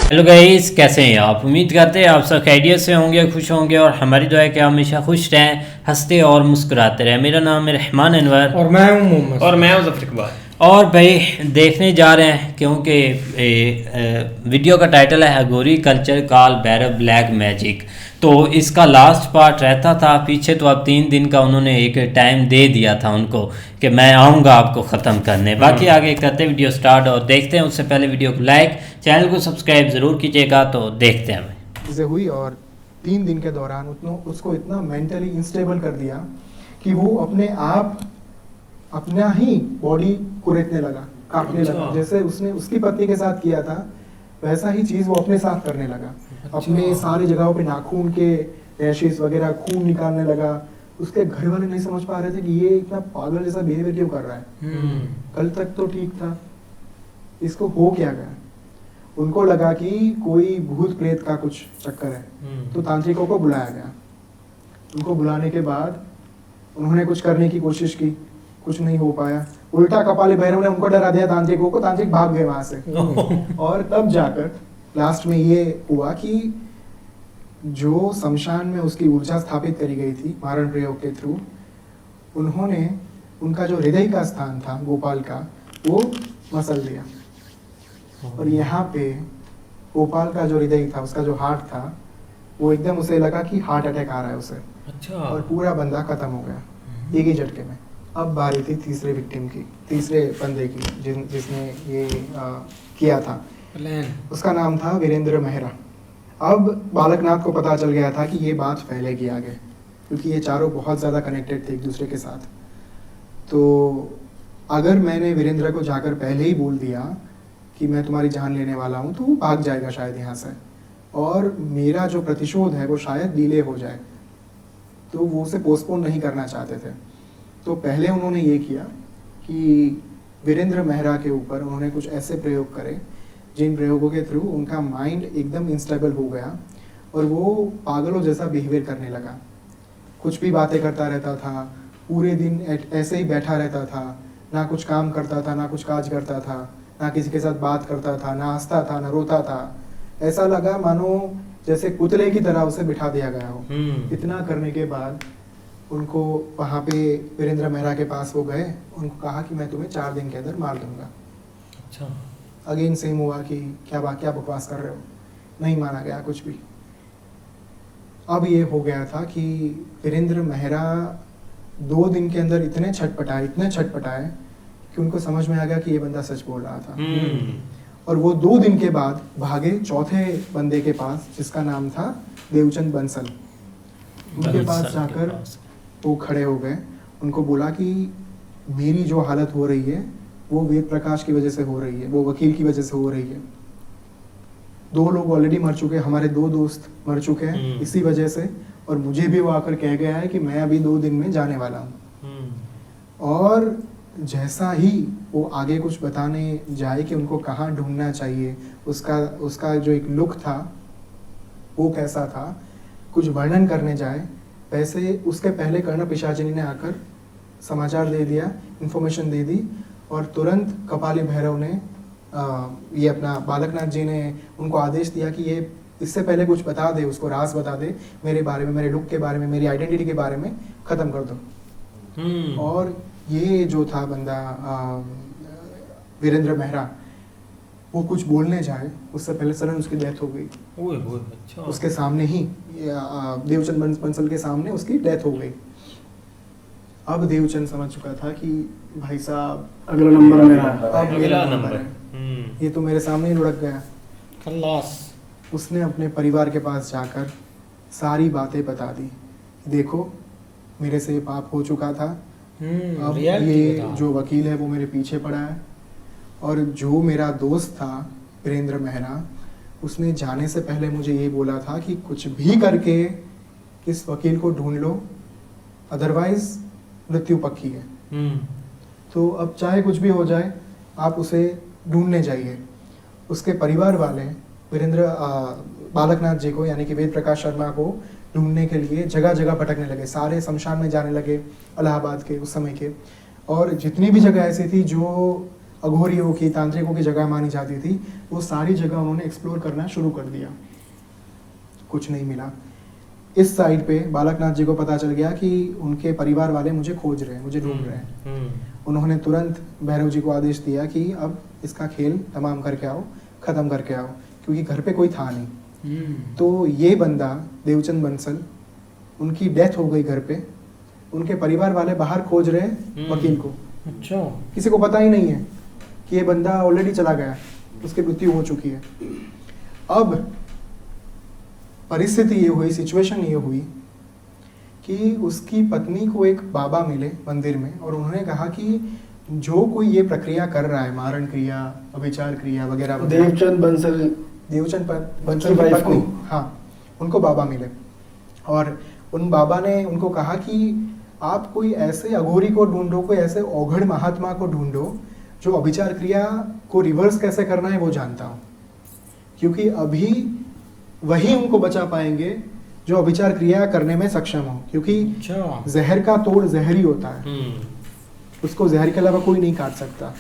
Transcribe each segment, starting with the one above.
Hello guys, कैसे हैं आप? उम्मीद करते हैं आप सब खैरियत से होंगे, खुश होंगे और हमारी दुआ है कि आप हमेशा खुश रहें, हंसते और मुस्कुराते रहें। मेरा नाम है रहमान अनवर और मैं हूं मोहम्मद और मैं हूं ज़फ़र इकबाल। और भाई देखने जा रहे हैं क्योंकि वीडियो का टाइटल है अघोरी कल्चर काल भैरव ब्लैक मैजिक। तो इसका लास्ट पार्ट रहता था पीछे, तो अब 3 दिन का उन्होंने एक टाइम दे दिया था उनको कि मैं आऊँगा आपको ख़त्म करने। बाकी आगे करते वीडियो स्टार्ट और देखते हैं। उससे पहले वीडियो को लाइक, चैनल को सब्सक्राइब ज़रूर कीजिएगा। तो देखते हैं चीज़ें हुई और 3 दिन के दौरान उसको इतना मेंटली इंस्टेबल कर दिया कि वो अपने आप अपना ही बॉडी कुरेदने लगा, काटने लगा। जैसे उसने उसकी पत्नी के साथ किया था वैसा ही चीज़ वो अपने साथ करने लगा। अपने सारी जगहों पे नाखून के रैशेस वगैरह खून निकालने लगा। उसके घर वाले नहीं समझ पा रहे थे कि ये इतना पागल जैसा बिहेवियर क्यों कर रहा है। कल तक तो ठीक था, इसको हो क्या गया। उनको लगा कि कोई भूत प्रेत का कुछ चक्कर है, तो तांत्रिकों को बुलाया गया। उनको बुलाने के बाद उन्होंने कुछ करने की कोशिश की, कुछ नहीं हो पाया। उल्टा कपाली भैरव ने उनको डरा दिया तांत्रिकों को, तांत्रिक भाग गए वहां से। और तब जाकर लास्ट में ये हुआ कि जो शमशान में उसकी ऊर्जा स्थापित करी गई थी मारण प्रयोग के थ्रू, उन्होंने उनका जो हृदय का स्थान था गोपाल का, वो मसल दिया। और यहाँ पे गोपाल का जो हृदय था, उसका जो हार्ट था, वो एकदम उसे लगा कि हार्ट अटैक आ रहा है उसे। अच्छा। और पूरा बंदा खत्म हो गया एक ही झटके में। अब बारी थी तीसरे विक्टिम की, तीसरे बंदे की जिसने ये किया था। उसका नाम था वीरेंद्र मेहरा। अब बालकनाथ को पता चल गया था कि ये बात फैलेगी आगे, क्योंकि ये चारों बहुत ज़्यादा कनेक्टेड थे एक दूसरे के साथ। तो अगर मैंने वीरेंद्र को जाकर पहले ही बोल दिया कि मैं तुम्हारी जान लेने वाला हूँ, तो वो भाग जाएगा शायद यहाँ से, और मेरा जो प्रतिशोध है वो शायद डिले हो जाए। तो वो उसे पोस्टपोन नहीं करना चाहते थे। तो पहले उन्होंने ये किया कि वीरेंद्र मेहरा के ऊपर उन्होंने कुछ ऐसे प्रयोग करे जिन प्रयोगों के थ्रू उनका माइंड एकदम इंस्टेबल हो गया और वो पागलों जैसा बिहेवियर करने लगा। कुछ भी बातें करता रहता था, पूरे दिन ऐसे ही बैठा रहता था, ना कुछ काम करता था, ना कुछ काज करता था, ना किसी के साथ बात करता था, ना हंसता था, ना रोता था। ऐसा लगा मानो जैसे पुतले की तरह उसे बिठा दिया गया हो। इतना करने के बाद उनको वहाँ पे वीरेंद्र मेहरा के पास वो गए, उनको कहा कि मैं तुम्हें 4 दिन के अंदर मार दूंगा। अच्छा। अगेन सेम हुआ कि क्या बकवास कर रहे हो, नहीं माना गया कुछ भी। अब ये हो गया था कि वीरेंद्र मेहरा 2 दिन के अंदर इतने छटपटाए कि उनको समझ में आ गया कि ये बंदा सच बोल रहा था। और वो 2 दिन के बाद भागे चौथे बंदे के पास, जिसका नाम था देवचंद बंसल। उनके पास जाकर वो खड़े हो गए, उनको बोला कि मेरी जो हालत हो रही है वो वेद प्रकाश की वजह से हो रही है, वो वकील की वजह से हो रही है। 2 लोग ऑलरेडी मर चुके, हमारे 2 दोस्त मर चुके हैं इसी वजह से, और मुझे भी वो आकर कह गया है कि मैं अभी 2 दिन में जाने वाला हूँ। और जैसा ही वो आगे कुछ बताने जाए कि उनको कहाँ ढूंढना चाहिए, उसका जो एक लुक था वो कैसा था, कुछ वर्णन करने जाए, वैसे उसके पहले कर्ण पिशाचिनी ने आकर समाचार दे दिया, इन्फॉर्मेशन दे दी। और तुरंत कपाली भैरव ने ये अपना बालकनाथ जी ने उनको आदेश दिया कि ये इससे पहले कुछ बता दे, उसको राज बता दे मेरे बारे में, मेरे लुक के बारे में, मेरी आइडेंटिटी के बारे में, ख़त्म कर दो। और ये जो था बंदा वीरेंद्र मेहरा, वो कुछ बोलने जाए उससे पहले सडन उसकी डेथ हो गई। अच्छा। उसके सामने ही देवचंद बंसल के सामने उसकी डेथ हो गई। अब देवचंद समझ चुका था कि भाई साहब अगला नंबर मेरा है। अब मेरा नंबर है, ये तो मेरे सामने ही लुढ़क गया। खल्लास। उसने अपने परिवार के पास जाकर सारी बातें बता दी। देखो मेरे से ये पाप हो चुका था, अब ये जो वकील है वो मेरे पीछे पड़ा है, और जो मेरा दोस्त था वीरेंद्र मेहरा, उसने जाने से पहले मुझे ये बोला था कि कुछ भी करके इस वकील को ढूंढ लो, अदरवाइज मृत्यु पक्की है। तो अब चाहे कुछ भी हो जाए, आप उसे ढूंढने जाइए। उसके परिवार वाले वीरेंद्र बालकनाथ जी को, यानी कि वेद प्रकाश शर्मा को ढूंढने के लिए जगह जगह भटकने लगे, सारे शमशान में जाने लगे इलाहाबाद के उस समय के। और जितनी भी जगह ऐसी थी जो अघोरियों की, तांत्रिकों की जगह मानी जाती थी, वो सारी जगह उन्होंने एक्सप्लोर करना शुरू कर दिया। कुछ नहीं मिला। इस साइड पे बालकनाथ जी को पता चल गया कि उनके परिवार वाले मुझे खोज रहे हैं, मुझे ढूंढ रहे हैं। उन्होंने तुरंत भैरव जी को आदेश दिया कि अब इसका खेल तमाम करके आओ, ख़त्म करके आओ, क्योंकि घर पे कोई था नहीं। तो ये बंदा देवचंद बंसल, उनकी डेथ हो गई घर पे, उनके परिवार वाले बाहर खोज रहे हैं वकील को। अच्छा। किसी को पता ही नहीं है कि ये बंदा ऑलरेडी चला गया, उसकी मृत्यु हो चुकी है। अब परिस्थिति ये हुई, सिचुएशन ये हुई कि उसकी पत्नी को एक बाबा मिले मंदिर में, और उन्होंने कहा कि जो कोई ये प्रक्रिया कर रहा है, मारण क्रिया, अभिचार क्रिया वगैरह वगैरह, देवचंद बंसल बंसल की पत्नी, हाँ, उनको बाबा मिले, और उन बाबा ने उनको कहा कि आप कोई ऐसे अघोरी को ढूंढो, कोई ऐसे औघड़ महात्मा को ढूंढो जो अभिचार क्रिया को रिवर्स कैसे करना है वो जानता हो, क्योंकि अभी वही उनको बचा पाएंगे जो अभिचार क्रिया करने में सक्षम हो, क्योंकि अच्छा। जहर का तोड़ जहर ही होता है, उसको जहर के अलावा कोई नहीं काट सकता।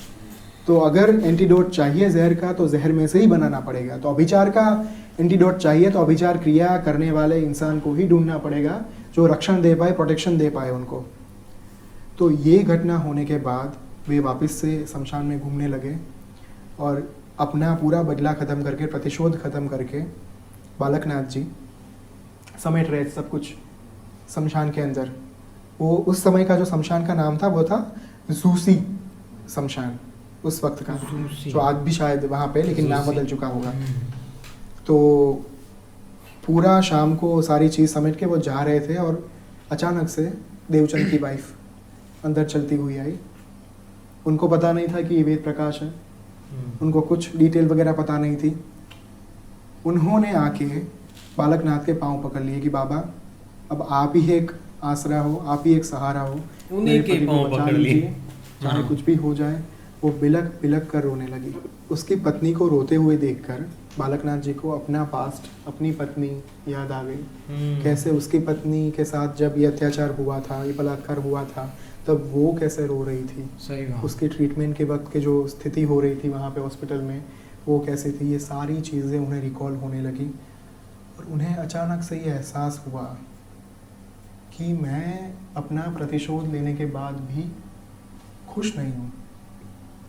तो अगर एंटीडोट चाहिए जहर का, तो जहर में से ही बनाना पड़ेगा। तो अभिचार का एंटीडोट चाहिए तो अभिचार क्रिया करने वाले इंसान को ही ढूंढना पड़ेगा जो रक्षण दे पाए, प्रोटेक्शन दे पाए उनको। तो ये घटना होने के बाद वे वापस से शमशान में घूमने लगे और अपना पूरा बदला ख़त्म करके, प्रतिशोध ख़त्म करके, बालकनाथ जी समेट रहे सब कुछ शमशान के अंदर। वो उस समय का जो शमशान का नाम था वो था जूसी शमशान, उस वक्त का, जो आज भी शायद वहाँ पे, लेकिन नाम बदल चुका होगा। तो पूरा शाम को सारी चीज़ समेट के वो जा रहे थे और अचानक से देवचंद की वाइफ अंदर चलती हुई आई। उनको पता नहीं था कि ये वेद प्रकाश है, उनको कुछ डिटेल वगैरह पता नहीं थी। उन्होंने आके बालकनाथ के पांव पकड़ लिए कि बाबा अब आप ही एक आसरा हो, आप ही एक सहारा हो, उन्हीं के पांव पकड़ लिए, चाहे कुछ भी हो जाए। वो बिलक बिलक कर रोने लगी। उसकी पत्नी को रोते हुए देखकर बालकनाथ जी को अपना पास्ट, अपनी पत्नी याद आ गई। कैसे उसकी पत्नी के साथ जब ये अत्याचार हुआ था, ये बलात्कार हुआ था, तब वो कैसे रो रही थी। सही बात। उसकी ट्रीटमेंट के वक्त के जो स्थिति हो रही थी वहाँ पे हॉस्पिटल में, वो कैसे थी, ये सारी चीज़ें उन्हें रिकॉल होने लगी। और उन्हें अचानक से ये एहसास हुआ कि मैं अपना प्रतिशोध लेने के बाद भी खुश नहीं हूँ,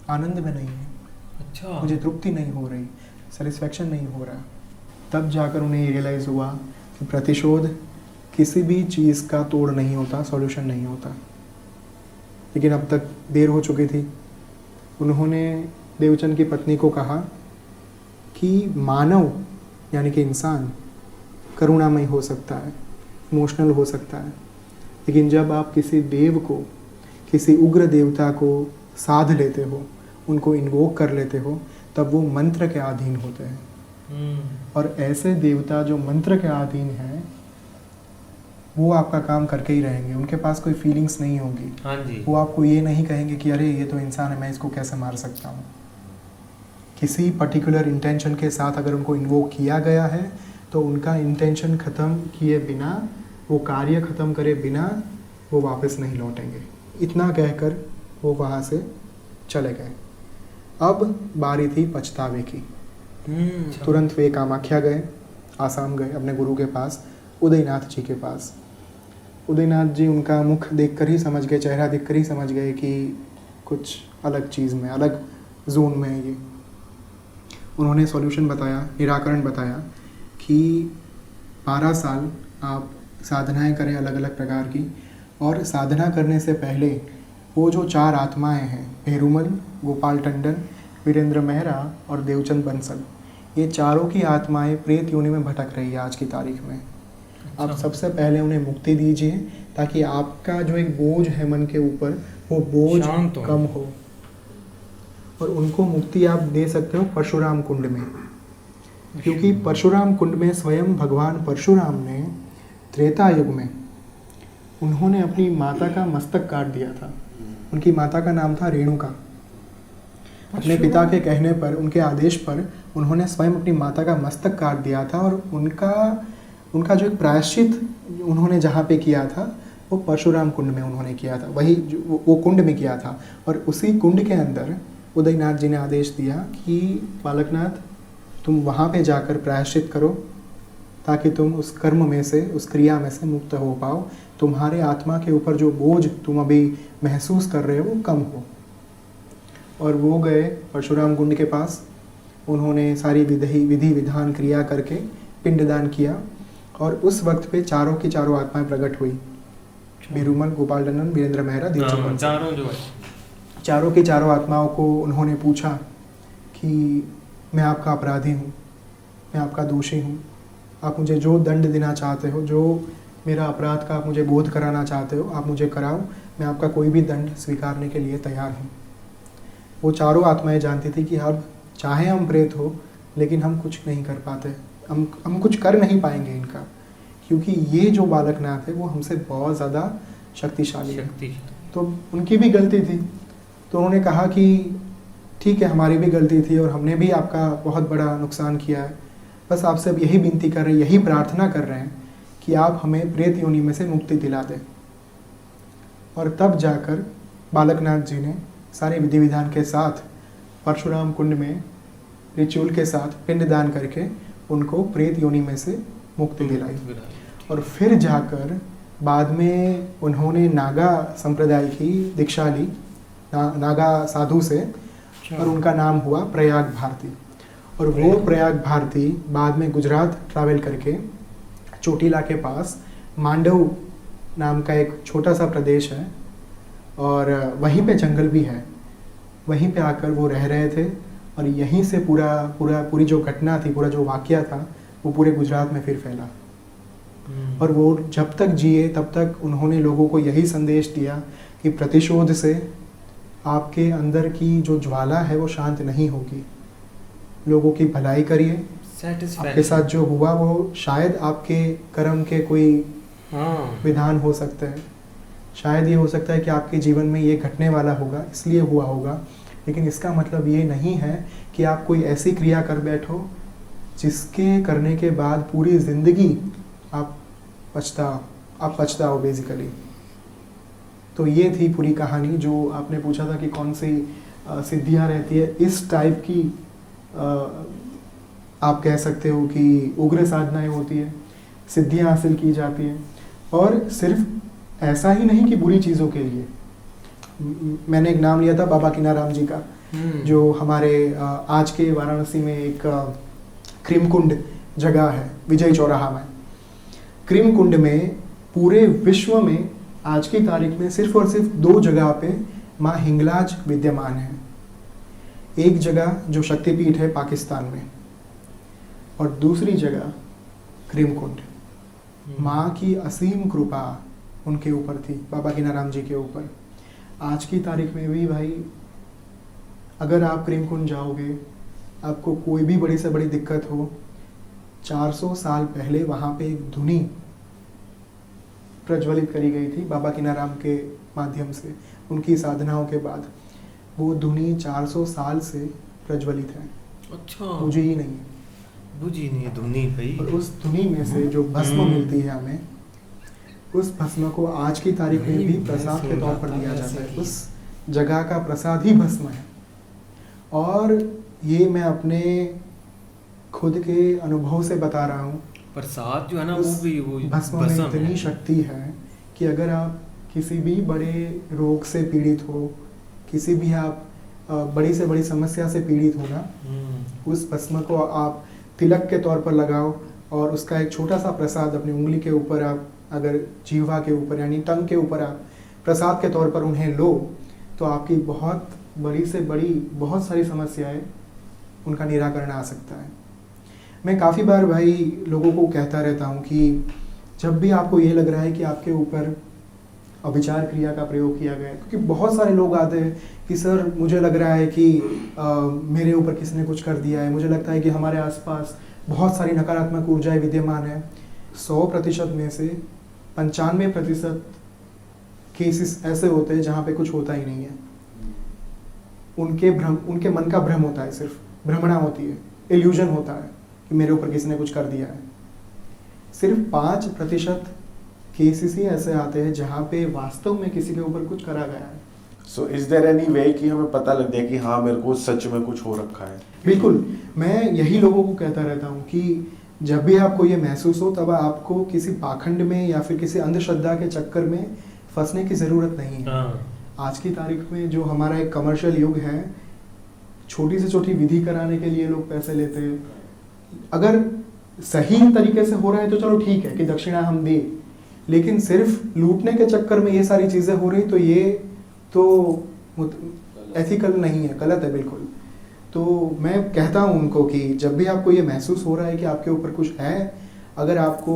आनंद में नहीं हूँ, अच्छा, मुझे तृप्ति नहीं हो रही, सेटिस्फेक्शन नहीं हो रहा। तब जाकर उन्हें रियलाइज़ हुआ कि प्रतिशोध किसी भी चीज़ का तोड़ नहीं होता, सॉल्यूशन नहीं होता। लेकिन अब तक देर हो चुकी थी। उन्होंने देवचंद की पत्नी को कहा कि मानव यानी कि इंसान करुणामय हो सकता है, इमोशनल हो सकता है, लेकिन जब आप किसी देव को, किसी उग्र देवता को साध लेते हो, उनको इन्वोक कर लेते हो, तब वो मंत्र के अधीन होते हैं। और ऐसे देवता जो मंत्र के अधीन हैं, वो आपका काम करके ही रहेंगे। उनके पास कोई फीलिंग्स नहीं होगी। हाँ जी। वो आपको ये नहीं कहेंगे कि अरे ये तो इंसान है, मैं इसको कैसे मार सकता हूँ। किसी पर्टिकुलर इंटेंशन के साथ अगर उनको इन्वोक किया गया है, तो उनका इंटेंशन ख़त्म किए बिना, वो कार्य ख़त्म करे बिना वो वापस नहीं लौटेंगे। इतना कहकर वो वहाँ से चले गए। अब बारी थी पछतावे की। तुरंत वे कामाख्या गए, आसाम गए, अपने गुरु के पास, उदयनाथ जी के पास। उदयनाथ जी उनका मुख देखकर ही समझ गए, चेहरा देखकर ही समझ गए कि कुछ अलग चीज़ में, अलग जोन में है ये। उन्होंने सॉल्यूशन बताया, निराकरण बताया कि 12 साल आप साधनाएं करें अलग अलग प्रकार की, और साधना करने से पहले वो जो 4 आत्माएं हैं, पेरुमल, गोपाल टंडन, वीरेंद्र मेहरा और देवचंद बंसल, ये चारों की आत्माएं प्रेत योनि में भटक रही है आज की तारीख में। आप सबसे पहले उन्हें मुक्ति दीजिए, ताकि आपका जो एक बोझ है मन के ऊपर, वो बोझ कम हो। और उनको मुक्ति आप दे सकते हो परशुराम कुंड में, क्योंकि परशुराम कुंड में स्वयं भगवान परशुराम ने त्रेता युग में उन्होंने अपनी माता का मस्तक काट दिया था। उनकी माता का नाम था रेणुका। अपने पिता के कहने पर, उनके आदेश पर उन्होंने स्वयं अपनी माता का मस्तक काट दिया था। और उनका जो एक प्रायश्चित उन्होंने जहाँ पे किया था, वो परशुराम कुंड में उन्होंने किया था। वही वो कुंड में किया था। और उसी कुंड के अंदर उदयनाथ जी ने आदेश दिया कि बालकनाथ तुम वहाँ पे जाकर प्रायश्चित करो ताकि तुम उस कर्म में से, उस क्रिया में से मुक्त हो पाओ, तुम्हारे आत्मा के ऊपर जो बोझ तुम अभी महसूस कर रहे हो वो कम हो। और वो गए परशुराम कुंड के पास, उन्होंने सारी विधि विधान क्रिया करके पिंडदान किया और उस वक्त पे चारों की चारों आत्माएं प्रकट हुई। बिरुमल, गोपाल नंदन, वीरेंद्र मेहरा, देवचंदन, चारों जो है चारों की चारों आत्माओं को उन्होंने पूछा कि मैं आपका अपराधी हूँ, मैं आपका दोषी हूँ, आप मुझे जो दंड देना चाहते हो, जो मेरा अपराध का आप मुझे बोध कराना चाहते हो, आप मुझे कराओ, मैं आपका कोई भी दंड स्वीकारने के लिए तैयार हूँ। वो चारों आत्माएं जानती थी कि अब चाहे हम प्रेत हो लेकिन हम कुछ नहीं कर पाते, हम कुछ कर नहीं पाएंगे इनका, क्योंकि ये जो बालकनाथ है वो हमसे बहुत ज़्यादा शक्तिशाली है। तो उनकी भी गलती थी, तो उन्होंने कहा कि ठीक है, हमारी भी गलती थी और हमने भी आपका बहुत बड़ा नुकसान किया है, बस आपसे अब यही विनती कर रहे हैं, यही प्रार्थना कर रहे हैं कि आप हमें प्रेत योनि में से मुक्ति दिला दें। और तब जाकर बालकनाथ जी ने सारे विधि विधान के साथ परशुराम कुंड में रिचुअल के साथ पिंडदान करके उनको प्रेत योनि में से मुक्ति दिलाई। और फिर जाकर बाद में उन्होंने नागा संप्रदाय की दीक्षा ली, नागा साधु से, और उनका नाम हुआ प्रयाग भारती। और वो प्रयाग भारती बाद में गुजरात ट्रैवल करके चोटीला के पास मांडव नाम का एक छोटा सा प्रदेश है और वहीं पे जंगल भी है, वहीं पे आकर वो रह रहे थे। और यहीं से पूरी जो घटना थी, पूरा जो वाकया था, वो पूरे गुजरात में फिर फैला। और वो जब तक जिए तब तक उन्होंने लोगों को यही संदेश दिया कि प्रतिशोध से आपके अंदर की जो ज्वाला है वो शांत नहीं होगी, लोगों की भलाई करिए, आपके साथ जो हुआ वो शायद आपके कर्म के कोई विधान हो सकते हैं, शायद ये हो सकता है कि आपके जीवन में ये घटने वाला होगा, इसलिए हुआ होगा, लेकिन इसका मतलब ये नहीं है कि आप कोई ऐसी क्रिया कर बैठो जिसके करने के बाद पूरी ज़िंदगी आप पछताओ बेसिकली। तो ये थी पूरी कहानी। जो आपने पूछा था कि कौन सी सिद्धियाँ रहती है, इस टाइप की आप कह सकते हो कि उग्र साधनाएं होती है, सिद्धियाँ हासिल की जाती हैं। और सिर्फ ऐसा ही नहीं कि बुरी चीज़ों के लिए। मैंने एक नाम लिया था बाबा कीनाराम जी का, जो हमारे आज के वाराणसी में एक क्रिमकुंड जगह है, विजय चौराहा में। क्रिमकुंड में पूरे विश्व में आज की तारीख में सिर्फ और सिर्फ 2 जगह पे माँ हिंगलाज विद्यमान है। एक जगह जो शक्तिपीठ है पाकिस्तान में, और दूसरी जगह क्रिमकुंड। माँ की असीम कृपा उनके ऊपर थी, बाबा कीनाराम जी के ऊपर। आज की तारीख में भी भाई, अगर आप क्रिमकुंड जाओगे, आपको कोई भी बड़ी से बड़ी दिक्कत हो, 400 साल पहले वहाँ पे एक धुनी प्रज्वलित करी गई थी बाबा कीनाराम के माध्यम से, उनकी साधनाओं के बाद। वो धुनी 400 साल से प्रज्वलित है। अच्छा, बुझी ही नहीं, बुझी नहीं धुनी भाई। और उस धुनी में से जो भस्म मिलती है हमें, उस भस्म को आज की तारीख में भी प्रसाद के तौर पर दिया जाता है। उस जगह का प्रसाद ही भस्म है। और ये मैं अपने खुद के अनुभव से बता रहा हूँ, प्रसाद जो है ना वो भी वो भस्म में इतनी शक्ति है कि अगर आप किसी भी बड़े रोग से पीड़ित हो, किसी भी आप बड़ी से बड़ी समस्या से पीड़ित हो ना, उस भस्म को आप तिलक के तौर पर लगाओ और उसका एक छोटा सा प्रसाद अपनी उंगली के ऊपर, आप अगर जीवा के ऊपर यानी टंग के ऊपर आप प्रसाद के तौर पर उन्हें लो, तो आपकी बहुत बड़ी से बड़ी बहुत सारी समस्याएं उनका निराकरण आ सकता है। मैं काफ़ी बार भाई लोगों को कहता रहता हूँ कि जब भी आपको ये लग रहा है कि आपके ऊपर अभिचार क्रिया का प्रयोग किया गया है, क्योंकि बहुत सारे लोग आते हैं कि सर मुझे लग रहा है कि मेरे ऊपर किसी ने कुछ कर दिया है, मुझे लगता है कि हमारे आसपास बहुत सारी नकारात्मक ऊर्जाएं विद्यमान है। 100% में से 95% केसेस ऐसे होते हैं जहाँ पे कुछ होता ही नहीं है। उनके मन का भ्रम होता है, सिर्फ भ्रमणा होती है, इल्यूजन होता है कि मेरे ऊपर किसी ने कुछ कर दिया है। सिर्फ 5% केसेस ही ऐसे आते हैं जहाँ पे वास्तव में किसी के ऊपर कुछ करा गया है। So is there any way कि हमें पता लग जाए कि हाँ मेरे को सच में कुछ हो रखा है? बिल्कुल, मैं यही लोगों को कहता रहता हूँ कि जब भी आपको ये महसूस हो तब आपको किसी पाखंड में या फिर किसी अंधश्रद्धा के चक्कर में फंसने की ज़रूरत नहीं है। आज की तारीख में जो हमारा एक कमर्शियल युग है, छोटी से छोटी विधि कराने के लिए लोग पैसे लेते हैं। अगर सही तरीके से हो रहा है तो चलो ठीक है कि दक्षिणा हम दें, लेकिन सिर्फ लूटने के चक्कर में ये सारी चीज़ें हो रही तो ये तो एथिकल नहीं है, गलत है बिल्कुल। तो मैं कहता हूँ उनको कि जब भी आपको ये महसूस हो रहा है कि आपके ऊपर कुछ है, अगर आपको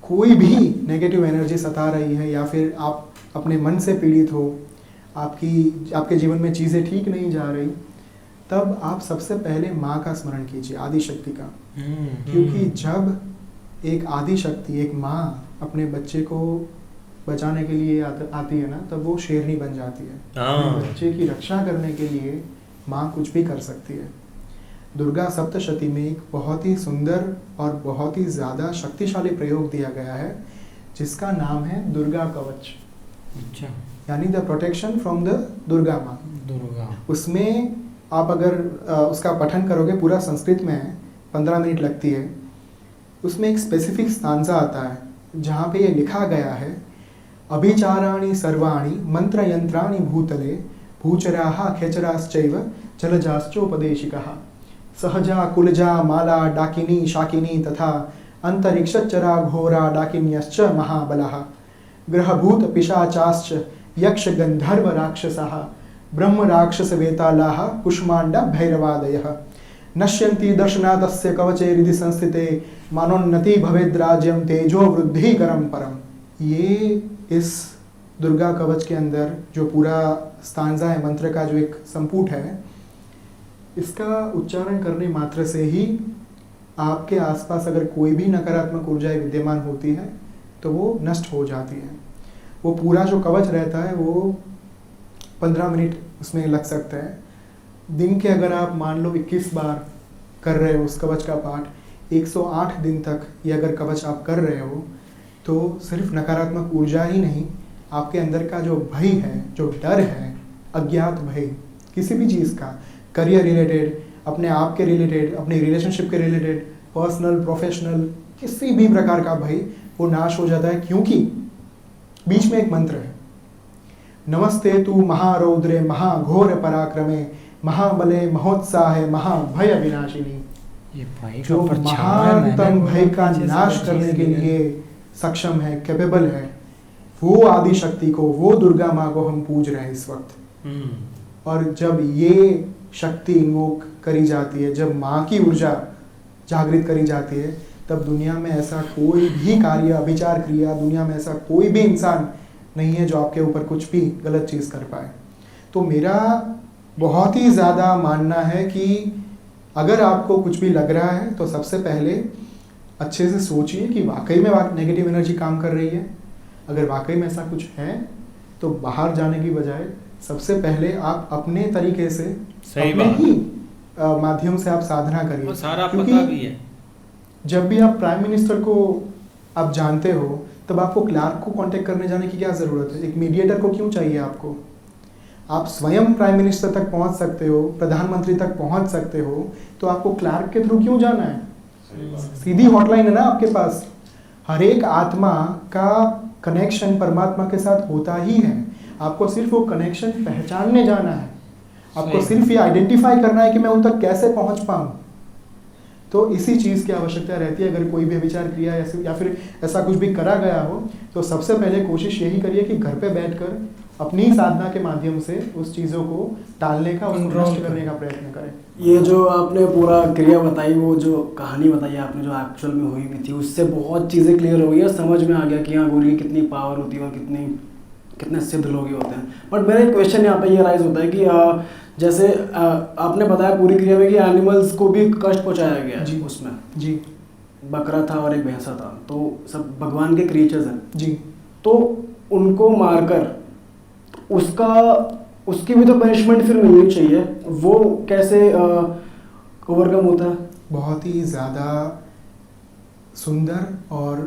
कोई भी नेगेटिव एनर्जी सता रही है या फिर आप अपने मन से पीड़ित हो, आपके जीवन में चीज़ें ठीक नहीं जा रही, तब आप सबसे पहले माँ का स्मरण कीजिए, आदि शक्ति का। क्योंकि जब एक आदि शक्ति, एक माँ अपने बच्चे को बचाने के लिए आती है ना, तब वो शेरनी बन जाती है। अपने बच्चे की रक्षा करने के लिए माँ कुछ भी कर सकती है। दुर्गा सप्तशती में एक बहुत ही सुंदर और बहुत ही ज़्यादा शक्तिशाली प्रयोग दिया गया है जिसका नाम है दुर्गा कवच। अच्छा। यानी the protection from the Durga माँ। दुर्गा। उसमें आप अगर उसका पठन करोगे, पूरा संस्कृत में है, 15 मिनट लगती है। उसमें एक स्पेसिफिक स्टांजा आता है जहाँ पे ये लिखा गया है, अभिचाराणि सर्वाणि मंत्र यंत्राणि भूतले भूचराः खेचराश्चैव जलजाश्चोपदेशिकः सहजा कुलजा माला डाकिनी शाकिनी तथा अंतरिक्षचरा घोरा डाकिन्यश्च महाबलः ग्रहभूत पिशाचाश्च यक्ष गंधर्व राक्षसः ब्रह्म राक्षस वेतालाः कुष्मांड भैरवादयः नश्यन्ति दर्शनादस्य कवचे हृदि संस्थिते मानोन्नति भवेद्राज्यं तेजो वृद्धिकरं परम। ये इस दुर्गा कवच के अंदर जो पूरा स्टांजा है, मंत्र का जो एक संपुट है, इसका उच्चारण करने मात्र से ही आपके आसपास अगर कोई भी नकारात्मक ऊर्जाएं विद्यमान होती है तो वो नष्ट हो जाती है। वो पूरा जो कवच रहता है वो 15 मिनट उसमें लग सकता है। दिन के अगर आप मान लो 21 बार कर रहे हो उस कवच का पाठ, 108 दिन तक ये अगर कवच आप कर रहे हो तो सिर्फ नकारात्मक ऊर्जा ही नहीं, आपके अंदर का जो भय है, जो डर है, अज्ञात भय किसी भी चीज़ का, करियर रिलेटेड, अपने आप के रिलेटेड, अपने रिलेशनशिप के रिलेटेड, पर्सनल प्रोफेशनल, किसी भी प्रकार का भय वो नाश हो जाता है। क्योंकि बीच में एक मंत्र है, नमस्ते तु महारौद्रे महाघोर पराक्रमे महाबले महोत्साहे महाभय विनाशिनी। ये भाई जो महानतम भय का नाश करने के लिए सक्षम है, कैपेबल है, वो आदि शक्ति को, वो दुर्गा माँ को हम पूज रहे हैं इस वक्त। और जब ये शक्ति इन्वोक करी जाती है, जब माँ की ऊर्जा जागृत करी जाती है, तब दुनिया में ऐसा कोई भी कार्य, अभिचार क्रिया, दुनिया में ऐसा कोई भी इंसान नहीं है जो आपके ऊपर कुछ भी गलत चीज़ कर पाए। तो मेरा बहुत ही ज़्यादा मानना है कि अगर आपको कुछ भी लग रहा है तो सबसे पहले अच्छे से सोचिए कि वाकई में नेगेटिव एनर्जी काम कर रही है। अगर वाकई में ऐसा कुछ है तो बाहर जाने की बजाय सबसे पहले आप अपने तरीके से, अपने ही माध्यम से आप साधना करिए। सारा पता भी है। जब भी आप प्राइम मिनिस्टर को आप जानते हो तब आपको क्लार्क को कांटेक्ट करने जाने की क्या ज़रूरत है? एक मीडिएटर को क्यों चाहिए आपको? आप स्वयं प्राइम मिनिस्टर तक पहुंच सकते हो, प्रधानमंत्री तक पहुंच सकते हो, तो आपको क्लार्क के थ्रू क्यों जाना है? सीधी हॉटलाइन है ना आपके पास। हर एक आत्मा का कनेक्शन परमात्मा के साथ होता ही है। आपको सिर्फ वो कनेक्शन पहचानने जाना है। आपको सिर्फ ये आइडेंटिफाई करना है कि मैं उन तक कैसे पहुंच पाऊं। तो इसी चीज़ की आवश्यकता रहती है। अगर कोई भी विचार क्रिया या फिर ऐसा कुछ भी करा गया हो तो सबसे पहले कोशिश यही करिए कि घर पे बैठकर अपनी साधना के माध्यम से उस चीज़ों को टालने का, उसको नष्ट करने का प्रयत्न करें। ये जो आपने पूरा क्रिया बताई, वो जो कहानी बताई आपने जो एक्चुअल में हुई भी थी, उससे बहुत चीज़ें क्लियर हो गई है, समझ में आ गया कि हाँ गौरी की कितनी पावर होती है और कितने सिद्ध लोग ही होते हैं। बट मेरा एक क्वेश्चन यहाँ पे ये राइज होता है कि जैसे आपने बताया पूरी क्रिया में कि एनिमल्स को भी कष्ट पहुँचाया गया जी, उसमें जी बकरा था और एक भैंसा था, तो सब भगवान के क्रिएचर्स हैं जी, तो उनको मारकर उसकी भी तो पनिशमेंट फिर मिलनी चाहिए, वो कैसे ओवरकम होता है? बहुत ही ज़्यादा सुंदर और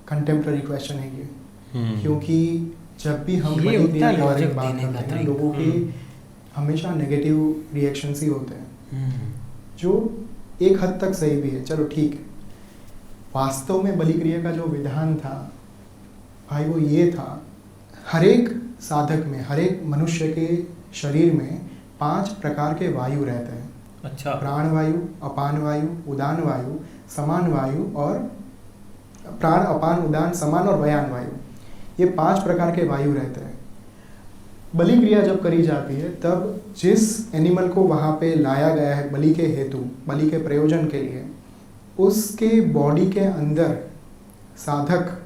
कंटेम्प्रेरी क्वेश्चन है ये। क्योंकि जब भी हम ये बलि होता क्रिया है के बारे में logic बात देने का करते हैं, तरीका। लोगों के हमेशा नेगेटिव रिएक्शंस ही होते हैं, जो एक हद तक सही भी है, चलो ठीक है। वास्तव में बलि क्रिया का जो विधान था भाई वो ये था, हर एक साधक में, हर एक मनुष्य के शरीर में 5 प्रकार के वायु रहते हैं। अच्छा। प्राण वायु, अपान वायु, उदान वायु, समान वायु और प्राण, अपान, उदान, समान और व्यान वायु, ये 5 प्रकार के वायु रहते हैं। बलि क्रिया जब करी जाती है तब जिस एनिमल को वहाँ पे लाया गया है बलि के हेतु, बलि के प्रयोजन के लिए, उसके बॉडी के अंदर साधक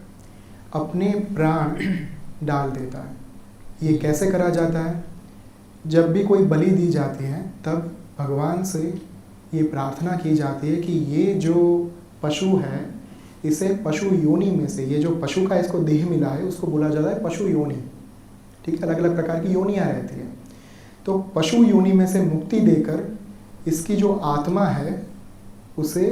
अपने प्राण डाल देता है। ये कैसे करा जाता है? जब भी कोई बलि दी जाती है तब भगवान से ये प्रार्थना की जाती है कि ये जो पशु है इसे पशु योनि में से, ये जो पशु का इसको देह मिला है उसको बोला जाता है पशु योनि। ठीक है, अलग अलग प्रकार की योनियाँ रहती है। तो पशु योनि में से मुक्ति देकर इसकी जो आत्मा है उसे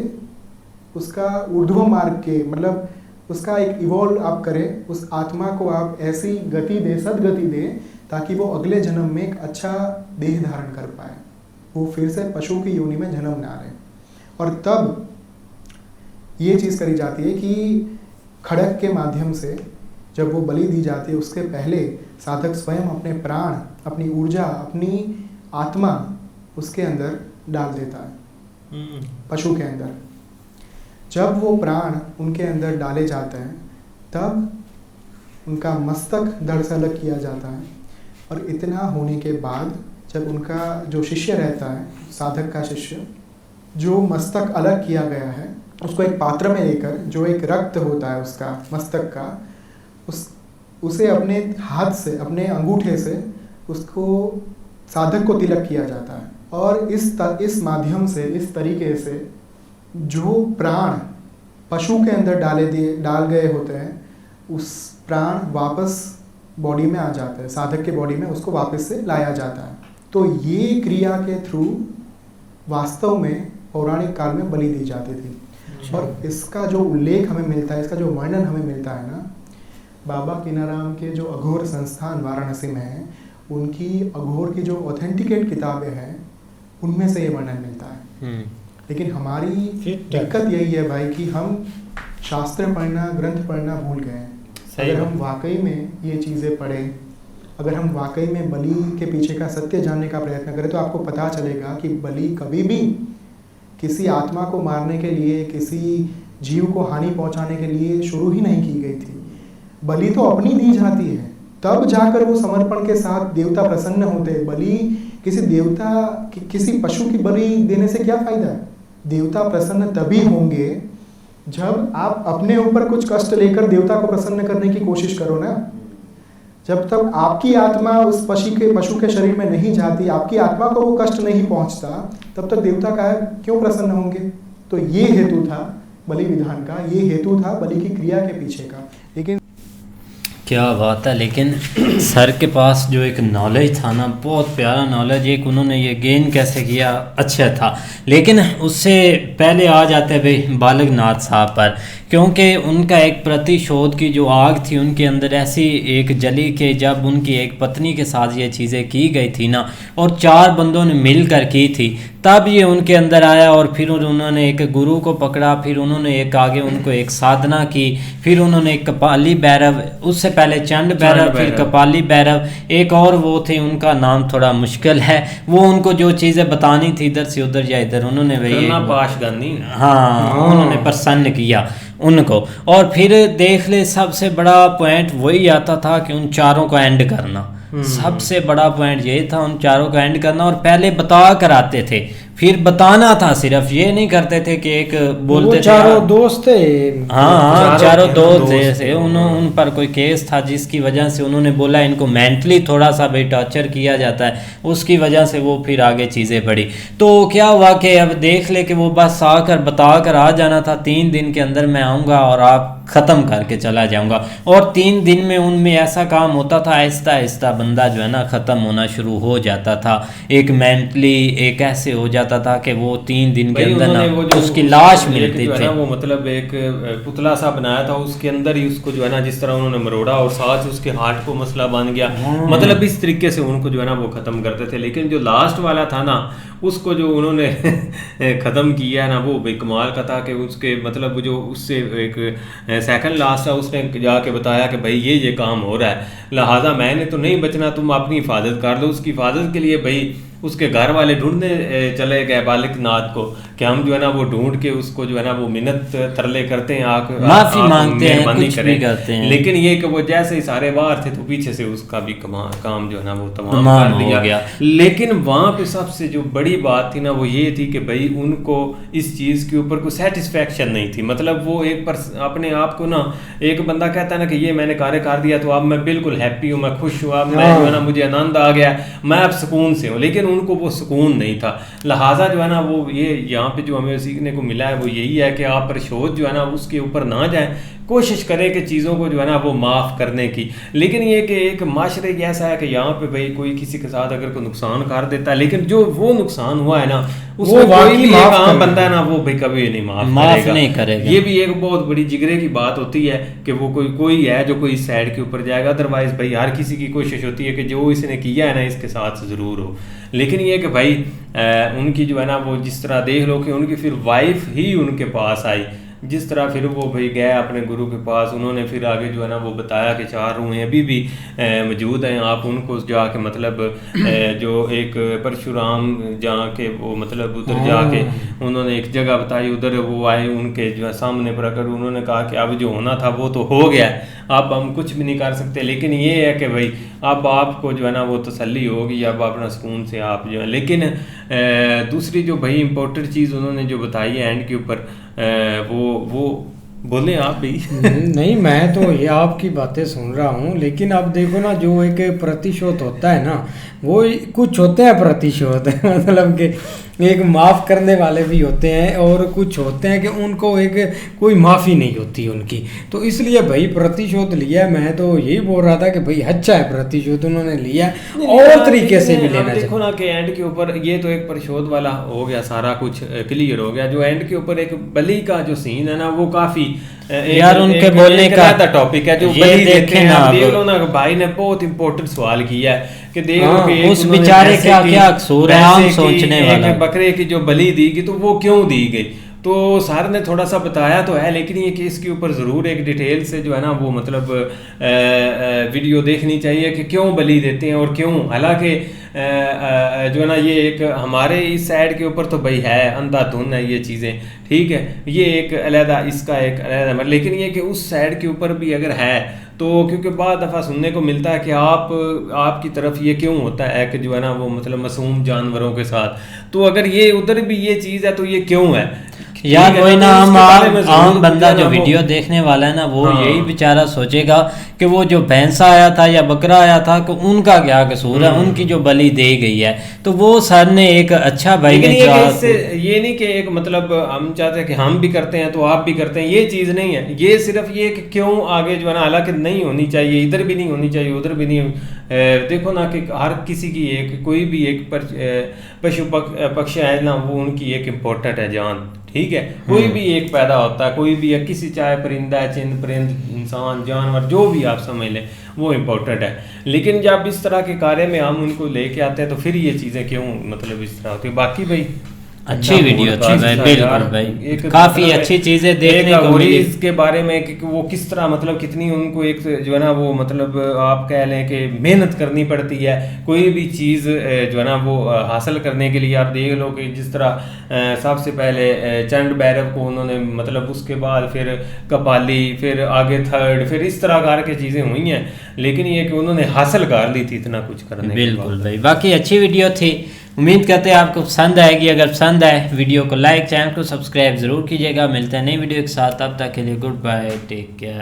उसका ऊर्ध्व मार्ग के, मतलब उसका एक इवॉल्व आप करें, उस आत्मा को आप ऐसी गति दे, सदगति दे, ताकि वो अगले जन्म में एक अच्छा देह धारण कर पाए, वो फिर से पशु की योनि में जन्म ना ले। और तब ये चीज़ करी जाती है कि खड़क के माध्यम से जब वो बलि दी जाती है उसके पहले साधक स्वयं अपने प्राण, अपनी ऊर्जा, अपनी आत्मा उसके अंदर डाल देता है, पशु के अंदर। जब वो प्राण उनके अंदर डाले जाते हैं तब उनका मस्तक धड़ से अलग किया जाता है, और इतना होने के बाद जब उनका जो शिष्य रहता है, साधक का शिष्य, जो मस्तक अलग किया गया है उसको एक पात्र में लेकर, जो एक रक्त होता है उसका मस्तक का, उसे अपने हाथ से, अपने अंगूठे से उसको साधक को तिलक किया जाता है। और इस माध्यम से, इस तरीके से जो प्राण पशु के अंदर डाल गए होते हैं उस प्राण वापस बॉडी में आ जाते हैं, साधक के बॉडी में उसको वापस से लाया जाता है। तो ये क्रिया के थ्रू वास्तव में पौराणिक काल में बलि दी जाती थी। और इसका जो उल्लेख हमें मिलता है, इसका जो वर्णन हमें मिलता है ना, बाबा कीनाराम के जो अघोर संस्थान वाराणसी में है, उनकी अघोर की जो ऑथेंटिकेट किताबें हैं उनमें से ये वर्णन मिलता है। लेकिन हमारी दिक्कत यही है भाई कि हम शास्त्र पढ़ना, ग्रंथ पढ़ना भूल गए हैं। अगर हम वाकई में ये चीज़ें पढ़ें, अगर हम वाकई में बलि के पीछे का सत्य जानने का प्रयत्न करें, तो आपको पता चलेगा कि बलि कभी भी किसी आत्मा को मारने के लिए, किसी जीव को हानि पहुंचाने के लिए शुरू ही नहीं की गई थी। बलि तो अपनी दी जाती है, तब जाकर वो समर्पण के साथ देवता प्रसन्न होते हैं। बलि किसी देवता, किसी पशु की बलि देने से क्या फायदा है? देवता प्रसन्न तभी होंगे जब आप अपने ऊपर कुछ कष्ट लेकर देवता को प्रसन्न करने की कोशिश करो ना। जब तक आपकी आत्मा उस पशु के शरीर में नहीं जाती, आपकी आत्मा को वो कष्ट नहीं पहुंचता, तब तक देवता का क्यों प्रसन्न होंगे? तो ये हेतु था बलि विधान का, ये हेतु था बलि की क्रिया के पीछे का। लेकिन क्या बात है। लेकिन सर के पास जो एक नॉलेज था ना, बहुत प्यारा नॉलेज, एक उन्होंने ये गेन कैसे किया, अच्छा था। लेकिन उससे पहले आ जाते हैं भाई बालक नाथ साहब पर, क्योंकि उनका एक प्रतिशोध की जो आग थी उनके अंदर ऐसी एक जली के जब उनकी एक पत्नी के साथ ये चीज़ें की गई थी ना, और 4 बंदों ने मिलकर की थी, तब ये उनके अंदर आया। और फिर उन्होंने एक गुरु को पकड़ा, फिर उन्होंने एक आगे उनको एक साधना की, फिर उन्होंने एक कपाली भैरव, उससे पहले चंड भैरव, फिर कपाली भैरव, एक और वो थे, उनका नाम थोड़ा मुश्किल है, वो उनको जो चीज़ें बतानी थी इधर से उधर या इधर, उन्होंने वही पाशगंधी, हाँ उन्होंने प्रसन्न किया उनको। और फिर देख ले, सबसे बड़ा पॉइंट वही आता था कि उन 4 को एंड करना, सबसे बड़ा पॉइंट यही था, उन 4 को एंड करना। और पहले बता कर आते थे, फिर बताना था, सिर्फ ये नहीं करते थे कि एक बोलते थे। 4 दोस्त थे, हाँ 4 दोस्त थे, उन पर कोई केस था जिसकी वजह से उन्होंने बोला इनको मेंटली थोड़ा सा भी टॉर्चर किया जाता है, उसकी वजह से वो फिर आगे चीज़ें बढ़ी। तो क्या हुआ कि अब देख ले कि वो बस आकर बता कर आ जाना था, 3 दिन के अंदर मैं आऊँगा और आप ख़त्म करके चला जाऊंगा। और 3 दिन में उनमें ऐसा काम होता था, आहिस्ता आहिस्ता बंदा जो है ना ख़त्म होना शुरू हो जाता था, एक मेंटली एक ऐसे हो जाता था कि वो 3 दिन के भाई अंदर उन्होंने वो ना जो उसकी लाश एक मिलती जो है थी। ना वो मतलब एक पुतला सा बनाया था, उसके अंदर ही उसको जो है ना जिस तरह उन्होंने मरोड़ा और साथ उसके हार्ट को मसला बन गया, मतलब इस तरीके से उनको जो है ना वो ख़त्म करते थे। लेकिन जो लास्ट वाला था ना उसको जो उन्होंने ख़त्म किया ना वो बेकमाल का था कि उसके मतलब जो उससे एक सेकंड लास्ट था उसने जाके बताया कि भाई ये काम हो रहा है, लिहाजा मैंने तो नहीं बचना, तुम अपनी हिफाजत कर लो। उसकी हिफाजत के लिए भाई उसके घर वाले ढूंढने चले गए बालिक नाथ को कि हम जो है ना वो ढूंढ के उसको जो है ना वो मिन्नत तरले करते हैं, माफी मांगते हैं, मेहरबानी कुछ भी करें। करते हैं। लेकिन ये कि वो जैसे ही सारे बाहर थे तो पीछे से उसका भी काम जो है ना वो तमाम तमाम कर हो दिया गया। लेकिन वहाँ पे सबसे जो बड़ी बात थी ना वो ये थी कि भाई उनको इस चीज़ के ऊपर कोई सेटिस्फेक्शन नहीं थी। मतलब वो एक अपने आप को ना, एक बंदा कहता है ना कि ये मैंने कार्य कर दिया तो अब मैं बिल्कुल हैप्पी हूँ, मैं खुश हूँ, अब मैं जो है ना मुझे आनंद आ गया, मैं अब सुकून से हूँ। लेकिन उनको वो सुकून नहीं था। लिहाजा जो है ना वो ये यहाँ पे जो हमें सीखने को मिला है वो यही है कि आप परिशोध जो है ना उसके ऊपर ना जाएं, कोशिश करें कि चीज़ों को जो है ना वो माफ़ करने की। लेकिन ये कि एक माशरे ऐसा है कि यहाँ पे भाई कोई किसी के साथ अगर कोई नुकसान कर देता है, लेकिन जो वो नुकसान हुआ है ना उसमें कोई भी एक आम बंदा है ना वो भाई कभी नहीं माफ़ नहीं करेगा। ये भी एक बहुत बड़ी जिगरे की बात होती है कि वो कोई है जो कोई साइड के ऊपर जाएगा। अदरवाइज भाई हर किसी की कोशिश होती है कि जो इसने किया है ना इसके साथ ज़रूर हो। लेकिन ये कि भाई उनकी जो है ना वो जिस तरह देख लो कि उनकी फिर वाइफ ही उनके पास आई, जिस तरह फिर वो भाई गए अपने गुरु के पास, उन्होंने फिर आगे जो है ना वो बताया कि 4 रूहें अभी भी मौजूद हैं, आप उनको जाके मतलब जो एक परशुराम जहाँ के वो मतलब उधर जाके उन्होंने एक जगह बताई, उधर वो आए उनके जो है सामने प्रकट, उन्होंने कहा कि अब जो होना था वो तो हो गया है, अब हम कुछ भी नहीं कर सकते। लेकिन ये है कि भाई अब आपको जो है ना वो तसल्ली होगी, अब अपना सुकून से आप जो है। लेकिन दूसरी जो भाई इंपॉर्टेंट चीज़ उन्होंने जो बताई है एंड के ऊपर वो बोले आप भी। नहीं, मैं तो ये आपकी बातें सुन रहा हूँ, लेकिन अब देखो ना जो एक प्रतिशोध होता है ना वो कुछ होते हैं प्रतिशोध मतलब कि एक माफ़ करने वाले भी होते हैं और कुछ होते हैं कि उनको एक कोई माफ़ी नहीं होती उनकी। तो इसलिए भाई प्रतिशोध लिया, मैं तो यही बोल रहा था कि भाई अच्छा है प्रतिशोध उन्होंने लिया और तरीके से भी लेना चाहिए। देखो ना कि एंड के ऊपर ये तो एक परिशोध वाला हो गया, सारा कुछ क्लियर हो गया। जो एंड के ऊपर एक बलि का जो सीन है ना वो काफ़ी यार उनके बोलने का टॉपिक है। जो बलि देते हैं आप देख लो ना, भाई ने बहुत इंपॉर्टेंट सवाल किया है कि देखो कि उस बेचारे क्या क्या कसूर है, हम सोचने वाला। बकरे की जो बलि दी गई तो वो क्यों दी गई, तो सर ने थोड़ा सा बताया तो है, लेकिन ये केस के ऊपर ज़रूर एक डिटेल से जो है ना वो मतलब वीडियो देखनी चाहिए कि क्यों बलि देते हैं और क्यों। हालांकि जो है ना ये एक हमारे इस साइड के ऊपर तो भाई है अंधाधुन है ये चीज़ें, ठीक है, ये एक अलहदा इसका एक अलहदा, लेकिन ये कि उस साइड के ऊपर भी अगर है तो क्योंकि बाद दफ़ा सुनने को मिलता है कि आपकी तरफ ये क्यों होता है कि जो है ना वो मतलब मासूम जानवरों के साथ, तो अगर ये उधर भी ये चीज़ है तो ये क्यों है यार। वही ना, हम आम बंदा जो वीडियो वो देखने वाला है ना वो हाँ। यही बेचारा सोचेगा कि वो जो भैंसा आया था या बकरा आया था कि उनका क्या कसूर है, उनकी जो बलि दे गई है। तो वो सर ने एक अच्छा भाई ने ये नहीं कि एक मतलब हम चाहते हैं कि हम भी करते हैं तो आप भी करते हैं, ये चीज़ नहीं है। ये सिर्फ ये कि क्यों आगे जो है ना, हालांकि नहीं होनी चाहिए, इधर भी नहीं होनी चाहिए उधर भी नहीं। देखो ना कि हर किसी की एक कोई भी एक पशु पक्षी है ना वो उनकी एक इम्पोर्टेंट है जान, ठीक है। कोई भी एक पैदा होता है, कोई भी है, किसी चाहे परिंदा है, चिंद परिंद, इंसान, जानवर, जो भी आप समझ लें वो इम्पोर्टेंट है। लेकिन जब इस तरह के कार्य में हम उनको लेके आते हैं तो फिर ये चीज़ें क्यों मतलब इस तरह होती है। बाकी भाई अच्छी वीडियो थी भाई, बिल्कुल भाई, काफ़ी अच्छी चीज़ें देखने को मिली इसके बारे में कि वो किस तरह मतलब कितनी उनको एक जो है ना वो मतलब आप कह लें कि मेहनत करनी पड़ती है कोई भी चीज़ जो है ना वो हासिल करने के लिए। आप देख लो कि जिस तरह सबसे पहले चंड भैरव को उन्होंने मतलब उसके बाद फिर कपाली, फिर आगे थर्ड, फिर इस तरह करके चीज़ें हुई हैं, लेकिन ये कि उन्होंने हासिल कर ली थी इतना कुछ करने। बिल्कुल भाई, बाकी अच्छी वीडियो थी, उम्मीद करते हैं आपको पसंद आएगी। अगर पसंद आए वीडियो को लाइक, चैनल को सब्सक्राइब ज़रूर कीजिएगा। मिलते हैं नई वीडियो के साथ, तब तक के लिए गुड बाय, टेक केयर।